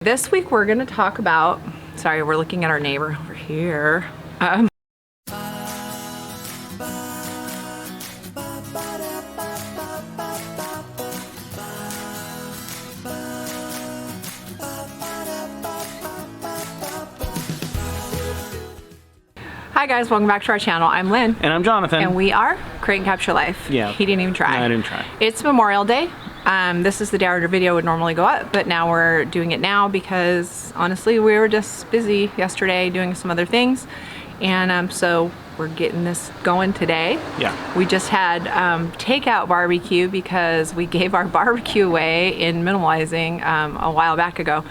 This week we're going to talk about, sorry, we're looking at our neighbor over here. Hi guys, welcome back to our channel. I'm Lynn. And I'm Jonathan. And we are Create and Capture Life. Yeah. He didn't even try. No, I didn't try. It's Memorial Day. This is the day our video would normally go up, but now we're doing it now because honestly we were just busy yesterday doing some other things, and so we're getting this going today. Yeah. We just had takeout barbecue because we gave our barbecue away in minimalizing a while back ago,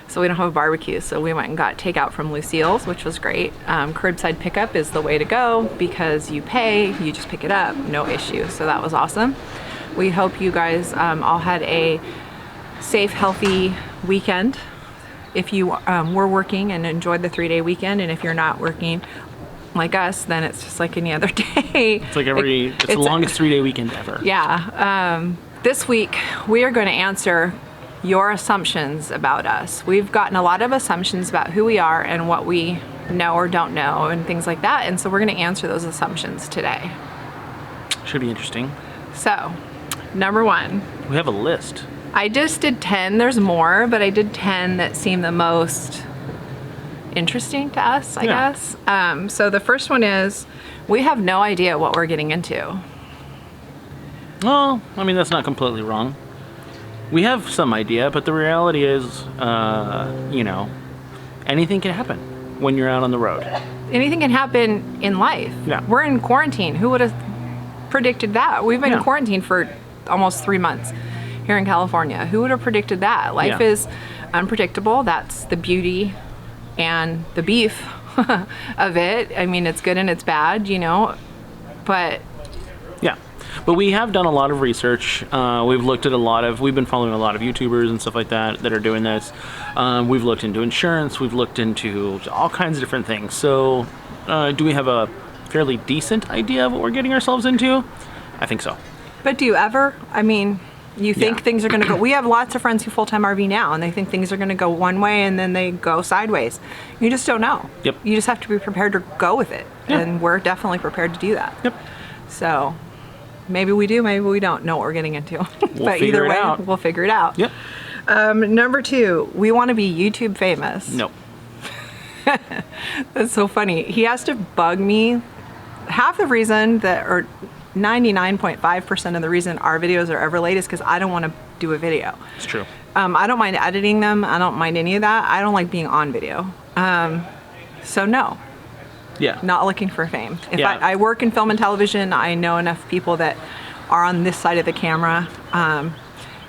so we don't have a barbecue, so we went and got takeout from Lucille's, which was great. Curbside pickup is the way to go because you pay, you just pick it up, no issue, so that was awesome. We hope you guys all had a safe, healthy weekend. If you were working and enjoyed the 3-day weekend, and if you're not working like us, then it's just like any other day. It's like it's the longest 3-day weekend ever. Yeah. This week we are going to answer your assumptions about us. We've gotten a lot of assumptions about who we are and what we know or don't know and things like that, and so we're going to answer those assumptions today. Should be interesting. So, number one. We have a list. I just did 10, there's more, but I did 10 that seem the most interesting to us, I guess. So the first one is, we have no idea what we're getting into. Well, I mean, that's not completely wrong. We have some idea, but the reality is, you know, anything can happen when you're out on the road. Anything can happen in life. Yeah. We're in quarantine. Who would have predicted that? We've been in quarantine for almost 3 months here in California. Who would have predicted that? Life is unpredictable. That's the beauty and the beef of it. I mean, it's good and it's bad, you know, but yeah. But we have done a lot of research. We've been following a lot of YouTubers and stuff like that are doing this. We've looked into insurance. We've looked into all kinds of different things. So do we have a fairly decent idea of what we're getting ourselves into? I think so. But do you ever? I mean, you think things are going to go... We have lots of friends who full-time RV now, and they think things are going to go one way, and then they go sideways. You just don't know. Yep. You just have to be prepared to go with it, and we're definitely prepared to do that. Yep. So maybe we do, maybe we don't know what we're getting into. But either way, we'll figure it out. Yep. Number 2, we want to be YouTube famous. Nope. That's so funny. He has to bug me. Half the reason that, or 99.5% of the reason our videos are ever late is because I don't want to do a video. It's true. I don't mind editing them. I don't mind any of that. I don't like being on video. So no. Yeah. Not looking for fame. If I work in film and television, I know enough people that are on this side of the camera.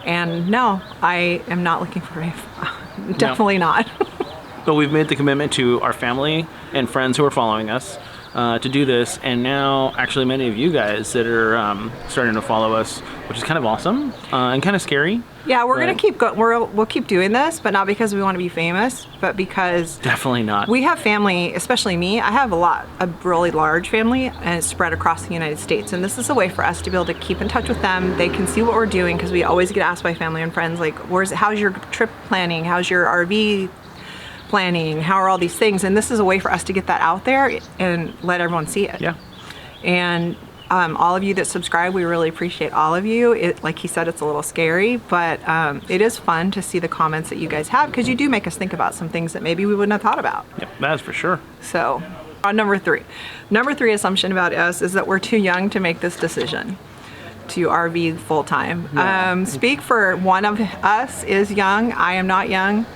And no, I am not looking for fame. Definitely not. But we've made the commitment to our family and friends who are following us to do this, and now actually many of you guys that are starting to follow us, which is kind of awesome and kind of scary. Yeah, we're gonna keep going. We'll keep doing this, but not because we want to be famous, but because definitely not. We have family, especially me. I have a really large family, and it's spread across the United States. And this is a way for us to be able to keep in touch with them. They can see what we're doing because we always get asked by family and friends, like, how's your trip planning? How's your RV planning? How are all these things? And this is a way for us to get that out there and let everyone see it. Yeah. And all of you that subscribe, we really appreciate all of you. Like he said, it's a little scary, but it is fun to see the comments that you guys have, because you do make us think about some things that maybe we wouldn't have thought about. Yep, that's for sure. So, on number 3 assumption about us is that we're too young to make this decision to RV full-time. Yeah. Speak for one of us is young. I am not young.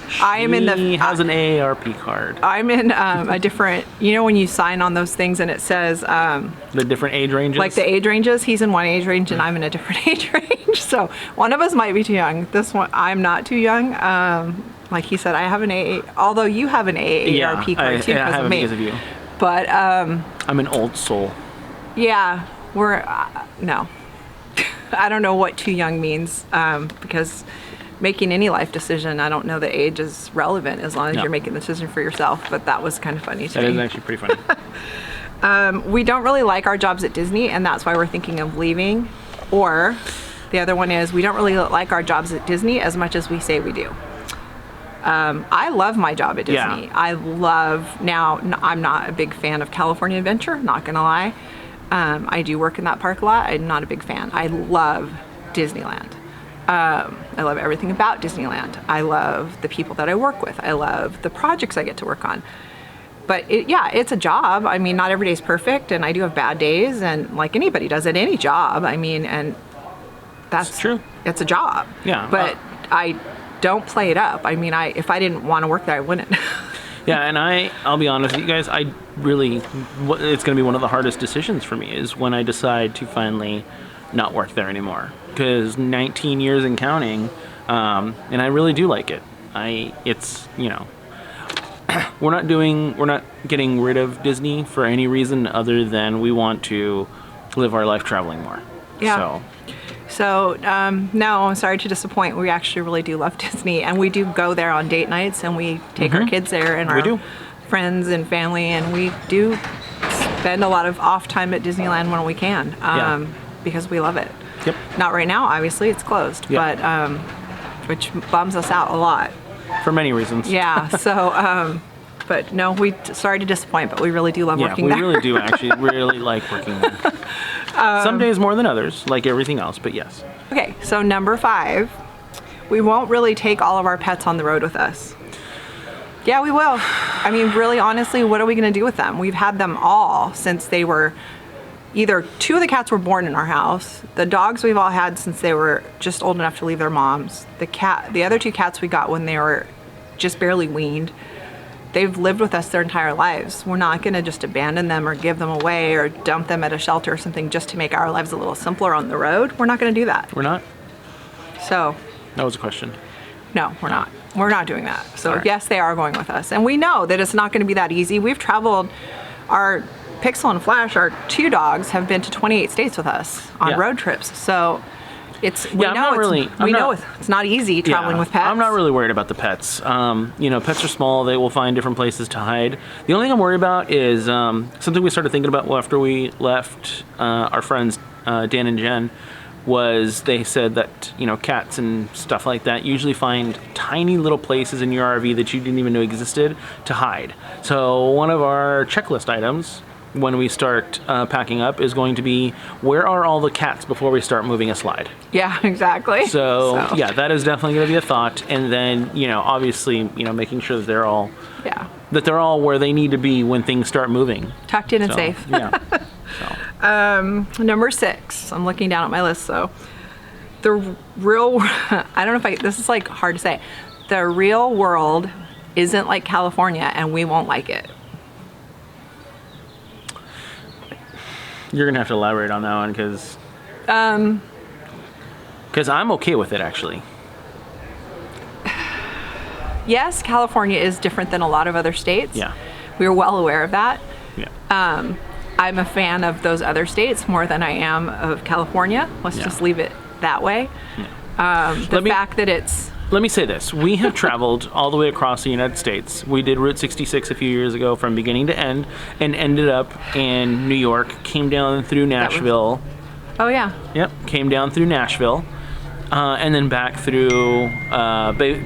He has an AARP card. I'm in a different, you know when you sign on those things and it says... the different age ranges? Like the age ranges. He's in one age range and I'm in a different age range. So one of us might be too young. This one, I'm not too young. Like he said, I have an although you have an AARP card too because of me. Because of you. But... I'm an old soul. Yeah, we're... no. I don't know what too young means because... making any life decision, I don't know that age is relevant as long as you're making the decision for yourself, but that was kind of funny to me. That is actually pretty funny. We don't really like our jobs at Disney, and that's why we're thinking of leaving, or The other one is we don't really like our jobs at Disney as much as we say we do. I love my job at Disney. Yeah. I'm not a big fan of California Adventure, not gonna lie. I do work in that park a lot. I'm not a big fan. I love Disneyland. I love everything about Disneyland. I love the people that I work with. I love the projects I get to work on. But it's a job. I mean, not every day is perfect, and I do have bad days, and like anybody does at any job. I mean, and that's true. It's a job. Yeah. But I don't play it up. I mean, if I didn't want to work there, I wouldn't. Yeah, and I'll be honest with you guys, it's going to be one of the hardest decisions for me is when I decide to finally not work there anymore. Because 19 years and counting, and I really do like it. We're not getting rid of Disney for any reason other than we want to live our life traveling more. Yeah. So, no, I'm sorry to disappoint. We actually really do love Disney, and we do go there on date nights, and we take our kids there and our friends and family, and we do spend a lot of off time at Disneyland when we can, because we love it. Yep. Not right now, obviously, it's closed, Yep. but which bums us out a lot. For many reasons. Yeah. So, but no, sorry to disappoint, but we really do love working there. Yeah, we really do actually really like working there. Some days more than others, like everything else, but yes. Okay, so number 5, we won't really take all of our pets on the road with us. Yeah, we will. I mean, really, honestly, what are we going to do with them? We've had them all since they were either 2 of the cats were born in our house. The dogs we've all had since they were just old enough to leave their moms. The other 2 cats we got when they were just barely weaned. They've lived with us their entire lives. We're not going to just abandon them or give them away or dump them at a shelter or something just to make our lives a little simpler on the road. We're not going to do that. We're not? So. That was a question. No, we're not. We're not doing that. So right. Yes, they are going with us. And we know that it's not going to be that easy. We've traveled, our Pixel and Flash, our 2 dogs, have been to 28 states with us on road trips. So it's not easy traveling with pets. I'm not really worried about the pets. Pets are small. They will find different places to hide. The only thing I'm worried about is something we started thinking about after we left our friends Dan and Jen. Was they said that cats and stuff like that usually find tiny little places in your RV that you didn't even know existed to hide. So one of our checklist items when we start packing up is going to be, where are all the cats before we start moving a slide? Yeah, exactly. So yeah, that is definitely going to be a thought. And then, obviously, making sure that they're all where they need to be when things start moving. Tucked in and safe. Yeah. Number 6, I'm looking down at my list. So the real, I don't know if this is like hard to say. The real world isn't like California, and we won't like it. You're gonna have to elaborate on that one because I'm okay with it actually. Yes, California is different than a lot of other states. Yeah, we are well aware of that. Yeah. I'm a fan of those other states more than I am of California. Let's just leave it that way. Yeah. Let me say this. We have traveled all the way across the United States. We did Route 66 a few years ago from beginning to end and ended up in New York, came down through Nashville. Oh, yeah. Yep, came down through Nashville, and then back through,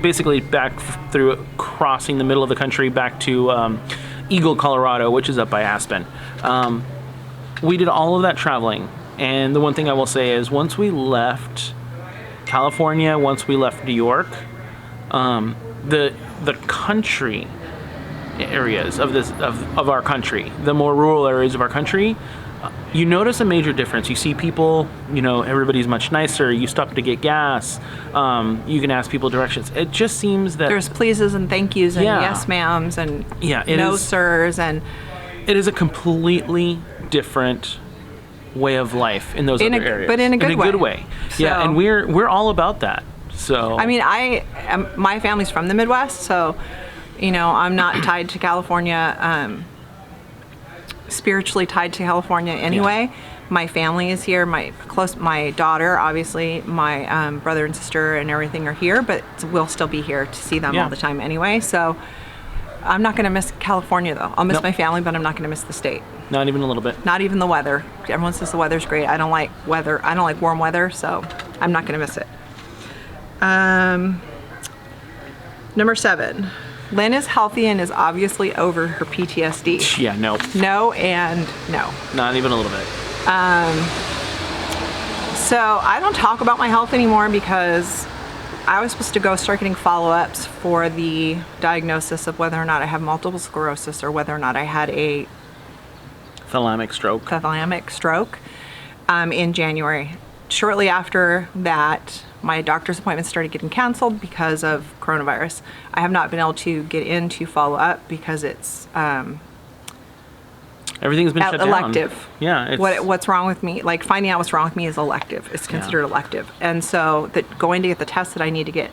basically back through crossing the middle of the country back to Eagle, Colorado, which is up by Aspen. We did all of that traveling, and the one thing I will say is once we left California, once we left New York, the country areas of our country, the more rural areas of our country, you notice a major difference. You see people, everybody's much nicer. You stop to get gas. You can ask people directions. It just seems that there's pleases and thank yous and yes ma'ams and no sirs, and it is a completely different way of life in those other areas, but in a good way. So, yeah, and we're all about that. So I mean, my family's from the Midwest, so I'm not tied to California, spiritually tied to California anyway. Yeah. My family is here. My daughter, obviously, my brother and sister and everything are here, but we'll still be here to see them all the time anyway. So I'm not going to miss California, though. I'll miss my family, but I'm not going to miss the state. Not even a little bit. Not even the weather. Everyone says the weather's great. I don't like weather. I don't like warm weather, so I'm not going to miss it. Number 7. Lynn is healthy and is obviously over her PTSD. Yeah, no. No and no. Not even a little bit. So I don't talk about my health anymore because I was supposed to go start getting follow-ups for the diagnosis of whether or not I have multiple sclerosis or whether or not I had a Thalamic stroke in January. Shortly after that, my doctor's appointments started getting canceled because of coronavirus. I have not been able to get in to follow up because it's everything's been shut down. Elective. Yeah. What's wrong with me? Like finding out what's wrong with me is elective. It's considered elective, and so going to get the tests that I need to get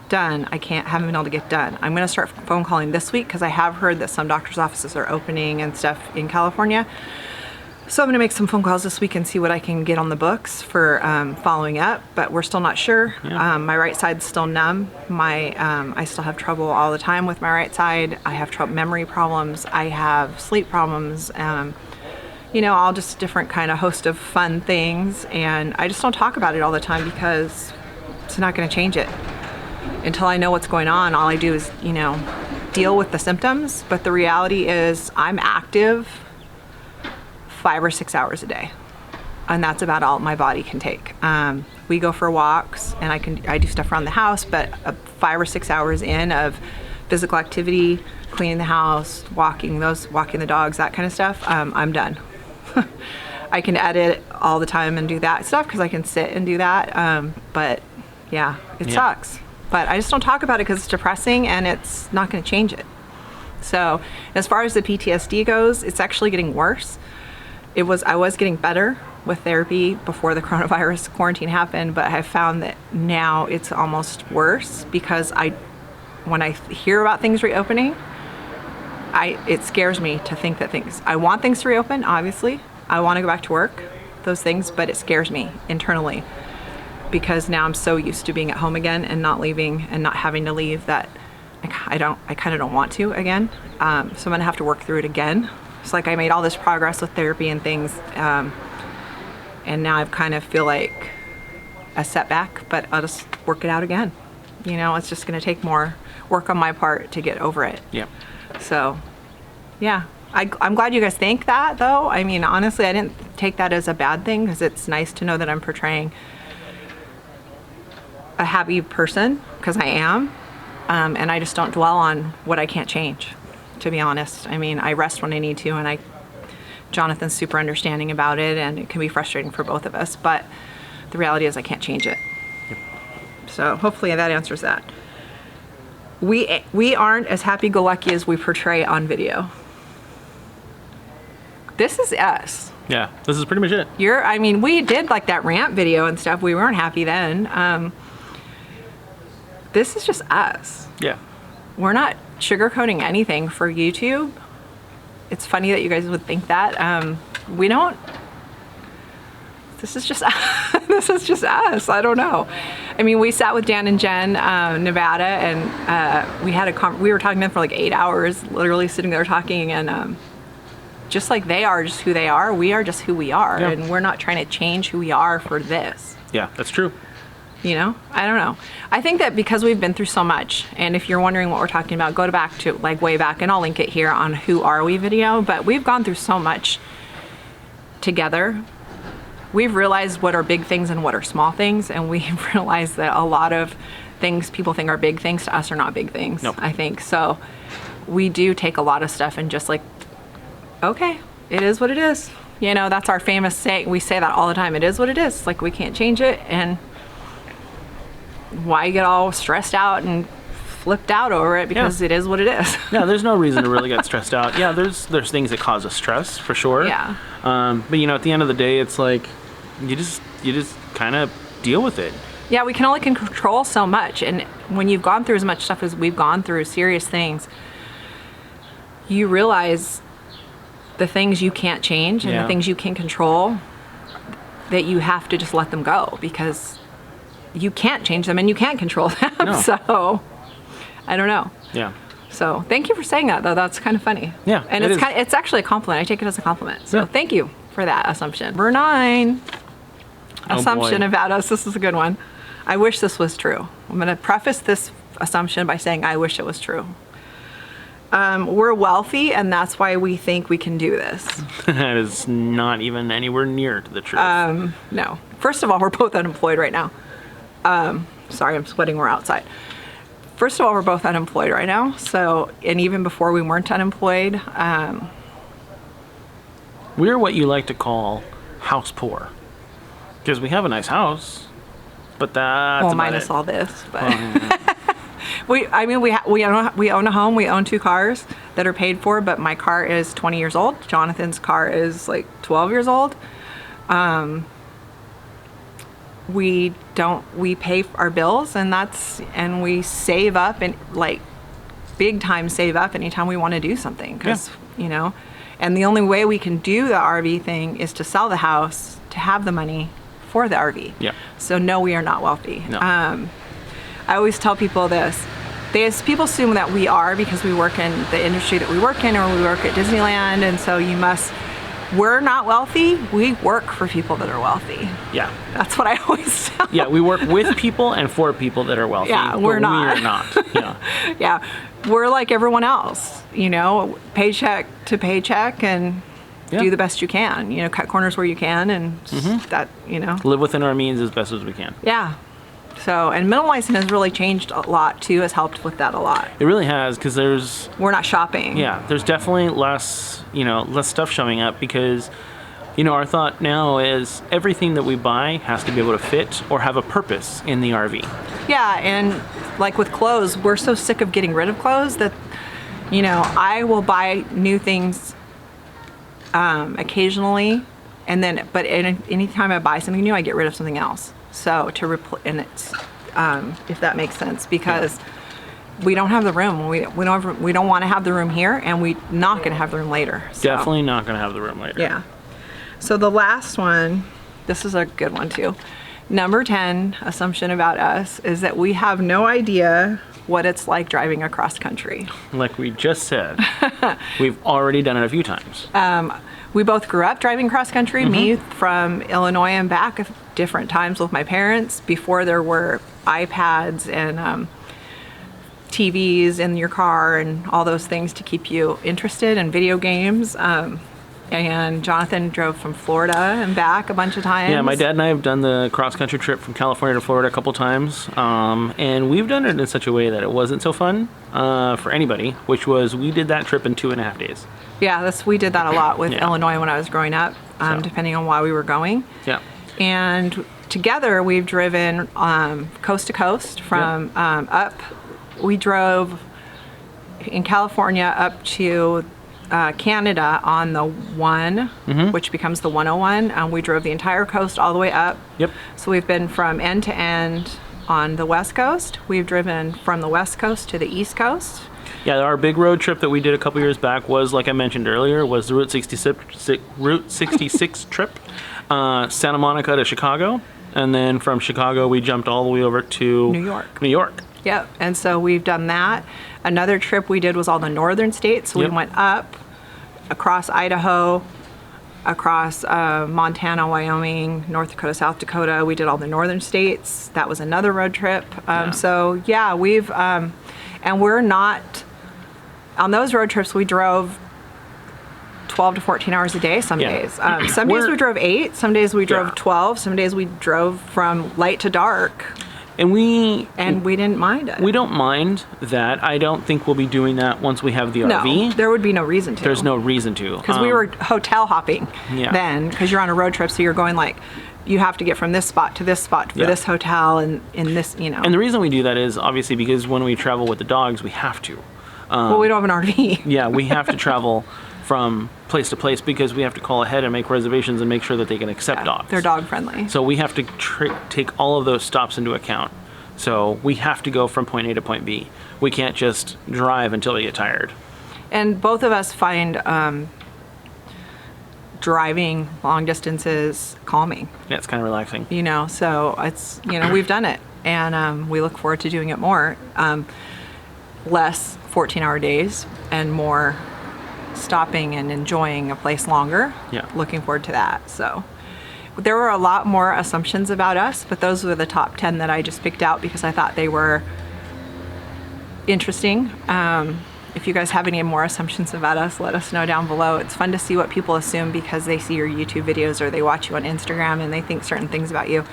done, haven't been able to get done. I'm going to start phone calling this week because I have heard that some doctors' offices are opening and stuff in California. So I'm going to make some phone calls this week and see what I can get on the books for following up, but we're still not sure. Yeah. My right side's still numb. I still have trouble all the time with my right side. I have memory problems. I have sleep problems. All just different kind of host of fun things. And I just don't talk about it all the time because it's not going to change it. Until I know what's going on, all I do is, deal with the symptoms. But the reality is I'm active 5 or 6 hours a day, and that's about all my body can take. We go for walks, and I do stuff around the house, but 5 or 6 hours in of physical activity, cleaning the house, walking the dogs, that kind of stuff, I'm done. I can edit all the time and do that stuff because I can sit and do that, but yeah, it sucks. But I just don't talk about it because it's depressing and it's not going to change it. So as far as the PTSD goes, it's actually getting worse. I was getting better with therapy before the coronavirus quarantine happened, but I found that now it's almost worse because when I hear about things reopening, it scares me to think that I want things to reopen, obviously. I want to go back to work, those things, but it scares me internally because now I'm so used to being at home again and not leaving and not having to leave that I kind of don't want to again. So I'm going to have to work through it again. It's like I made all this progress with therapy and things, and now I kind of feel like a setback, but I'll just work it out again. It's just going to take more work on my part to get over it. Yeah. So, yeah. I'm glad you guys think that, though. I mean, honestly, I didn't take that as a bad thing because it's nice to know that I'm portraying a happy person, because I am, and I just don't dwell on what I can't change. To be honest, I mean, I rest when I need to, and Jonathan's super understanding about it, and it can be frustrating for both of us, but the reality is I can't change it. Yep. So hopefully that answers that. We aren't as happy-go-lucky as we portray on video. This is us. Yeah, this is pretty much it. We did like that rant video and stuff. We weren't happy then. This is just us. Yeah. We're not sugarcoating anything for YouTube. It's funny that you guys would think that. We don't. This is just this is just us. I don't know. I mean, we sat with Dan and Jen, Nevada, and we were talking to them for like 8 hours, literally sitting there talking, and just like they are just who they are, we are just who we are, and we're not trying to change who we are for this. Yeah, that's true. I don't know. I think that because we've been through so much, and if you're wondering what we're talking about, go back to like way back, and I'll link it here on Who Are We video, but we've gone through so much together. We've realized what are big things and what are small things, and we've realized that a lot of things people think are big things to us are not big things. Nope. I think. So we do take a lot of stuff and just like, okay, it is what it is. That's our famous saying. We say that all the time. It is what it is. Like, we can't change it, and why get all stressed out and flipped out over it, because it is what it is. Yeah, there's no reason to really get stressed out. Yeah, there's things that cause us stress for sure. Yeah. But at the end of the day, it's like you just kind of deal with it. Yeah, we can only control so much, and when you've gone through as much stuff as we've gone through, serious things, you realize the things you can't change and the things you can control, that you have to just let them go, because you can't change them and you can't control them. No. So I don't know. Yeah. So thank you for saying that, though. That's kind of funny. Yeah. And it's actually a compliment. I take it as a compliment. So thank you for that assumption. Number 9. assumption boy. about us. This is a good one. I wish this was true. I'm going to preface this assumption by saying I wish it was true. We're wealthy, and that's why we think we can do this. That is not even anywhere near to the truth. No. First of all, we're both unemployed right now. Sorry, I'm sweating. We're outside. First of all, we're both unemployed right now. So, and even before we weren't unemployed, We're what you like to call house poor. Because we have a nice house, but that's well, about minus it. all this, but we own a home. We own 2 cars that are paid for, but my car is 20 years old. Jonathan's car is like 12 years old. We pay our bills, and we save up, and like big time save up anytime we want to do something, because and the only way we can do the RV thing is to sell the house to have the money for the RV. Yeah. So no, we are not wealthy. No. I always tell people this. People assume that we are because we work in the industry that we work in, or we work at Disneyland, and so we're not wealthy. We work for people that are wealthy. Yeah. That's what I always tell. Yeah, we work with people and for people that are wealthy. Yeah, but we're not. We are not. Yeah. Yeah, we're like everyone else, paycheck to paycheck, and do the best you can. Cut corners where you can, and that. Live within our means as best as we can. Yeah. So, and minimalizing has really changed a lot too. Has helped with that a lot. It really has, because We're not shopping. Yeah, there's definitely less stuff showing up, because, our thought now is everything that we buy has to be able to fit or have a purpose in the RV. Yeah, and like with clothes, we're so sick of getting rid of clothes that, I will buy new things occasionally, but anytime I buy something new, I get rid of something else. So and it's if that makes sense, because we don't have the room. We don't want to have the room here, and we're not going to have the room later. So. Definitely not going to have the room later. Yeah. So the last one, this is a good one too. Number 10 assumption about us is that we have no idea what it's like driving across country. Like we just said, we've already done it a few times. We both grew up driving cross country, me from Illinois and back at different times with my parents before there were iPads and TVs in your car and all those things to keep you interested in video games. And Jonathan drove from Florida and back a bunch of times. Yeah, my dad and I have done the cross-country trip from California to Florida a couple times. And we've done it in such a way that it wasn't so fun for anybody, which was we did that trip in 2.5 days. Yeah, we did that a lot with Illinois when I was growing up, depending on why we were going. Yeah. And together we've driven coast to coast from up. We drove in California up to Canada on the 1, which becomes the 101. We drove the entire coast all the way up. Yep. So we've been from end to end on the West Coast. We've driven from the West Coast to the East Coast. Yeah, our big road trip that we did a couple years back was, like I mentioned earlier, was the Route 66 trip, Santa Monica to Chicago, and then from Chicago we jumped all the way over to New York. New York. Yep, and so we've done that. Another trip we did was all the northern states. So we went up, across Idaho, across Montana, Wyoming, North Dakota, South Dakota. We did all the northern states. That was another road trip. So yeah, we've, and we're not, on those road trips we drove 12 to 14 hours a day some days. Some days we drove 8, some days we drove 12, some days we drove from light to dark. And we didn't mind it. We don't mind that. I don't think we'll be doing that once we have the RV. There would be no reason to. There's no reason to. Because we were hotel hopping then, because you're on a road trip, so you're going like, you have to get from this spot to this spot for this hotel and in this, And the reason we do that is obviously because when we travel with the dogs, we have to. Well, we don't have an RV. Yeah, we have to travel from place to place because we have to call ahead and make reservations and make sure that they can accept dogs. They're dog friendly. So we have to take all of those stops into account. So we have to go from point A to point B. We can't just drive until we get tired. And both of us find driving long distances calming. Yeah, it's kind of relaxing. So it's, we've done it. And we look forward to doing it more. Less 14-hour days and more stopping and enjoying a place longer. Yeah. Looking forward to that. So, there were a lot more assumptions about us, but those were the top 10 that I just picked out because I thought they were interesting. If you guys have any more assumptions about us, let us know down below. It's fun to see what people assume because they see your YouTube videos or they watch you on Instagram and they think certain things about you.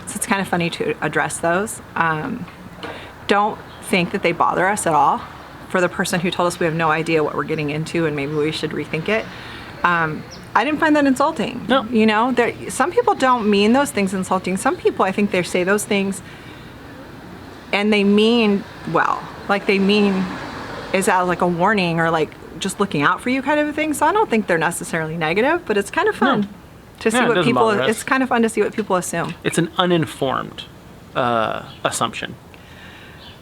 So it's kind of funny to address those. Don't think that they bother us at all. For the person who told us we have no idea what we're getting into and maybe we should rethink it, I didn't find that insulting. No. You know, some people don't mean those things insulting. Some people, I think they say those things and they mean well. Like they mean is that like a warning or like just looking out for you kind of a thing. So I don't think they're necessarily negative, but it's kind of fun to see what people, it's kind of fun to see what people assume. It's an uninformed assumption.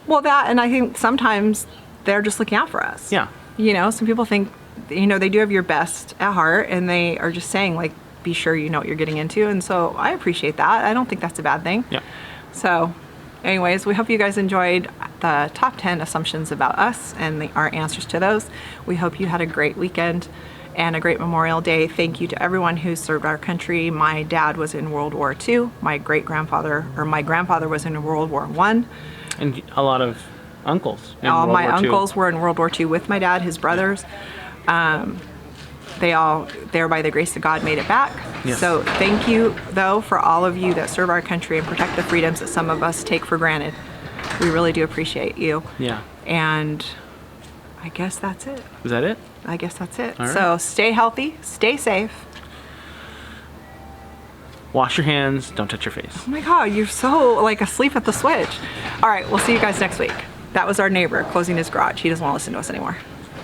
Well, that, and I think sometimes they're just looking out for us. Yeah. You know, some people think, you know, they do have your best at heart and they are just saying like, be sure you know what you're getting into. And so I appreciate that. I don't think that's a bad thing. Yeah. So anyways, we hope you guys enjoyed the top 10 assumptions about us and our answers to those. We hope you had a great weekend and a great Memorial Day. Thank you to everyone who served our country. My dad was in World War II. My grandfather was in World War I. And a lot of uncles. All my uncles were in World War II with my dad, his brothers. They all, there by the grace of God, made it back. Yes. So thank you, though, for all of you that serve our country and protect the freedoms that some of us take for granted. We really do appreciate you. Yeah. And I guess that's it. Is that it? I guess that's it. All right. So stay healthy, stay safe. Wash your hands. Don't touch your face. Oh my God, you're so like asleep at the switch. All right, we'll see you guys next week. That was our neighbor closing his garage. He doesn't want to listen to us anymore.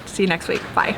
See you next week. Bye.